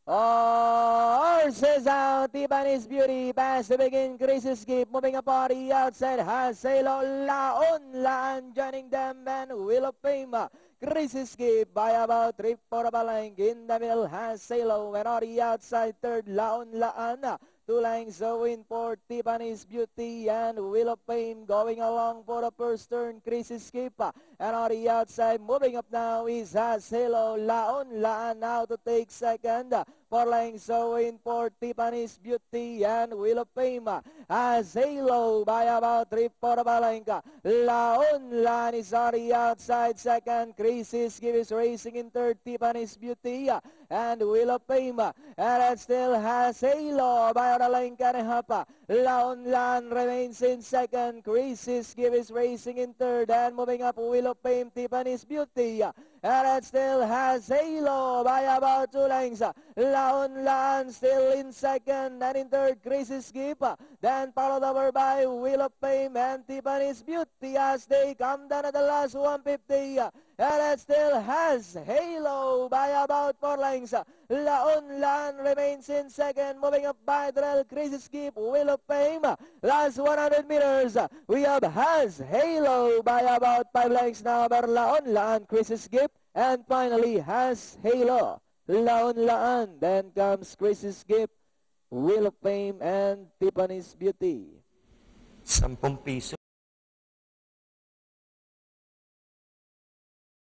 Horses out, Tiffany's Beauty, pass to begin, Grace's Gift, moving up on the outside, has Halo, Laon, Laan, joining them, and Wheel of Fame. Grace's Gift by about 3/4 of a length, in the middle, has Halo, and on the outside, third, Laon, Laan. 2 lengths a win for Tiffany's Beauty and Wheel of Fame going along for the first turn, Grace's Gift. And on the outside, moving up now is Halo, Laon, Laan now to take second. 4 lengths a win for Tiffany's Beauty and Wheel of Fame. Halo by about 3/4 of a length. Laon, Laan is on the outside second. Grace's Gift is racing in third. Tiffany's Beauty and Wheel of Fame. And it still Halo by a length and a half. Laon, Laan remains in second. Grace's Gift is racing in third. And moving up, Wheel of Fame, Tiffany's Beauty. And it still Halo by about 2 lengths. Laon, Laan still in second. And in third, Grace's Gift. Then followed over by Wheel of Fame and Tiffany's Beauty as they come down at the last 150. And it still Halo by about 4 lengths. Laon, Laan remains in second. Moving up by Drell, Grace's Gift, Wheel of Fame. Last 100 meters. We have Halo by about 5 lengths now. But Laon, Laan, Grace's Gift. And finally, Halo, Laon, Laan. Then comes Grace's Gift, Wheel of Fame, and Tiffany's Beauty. 10 piso.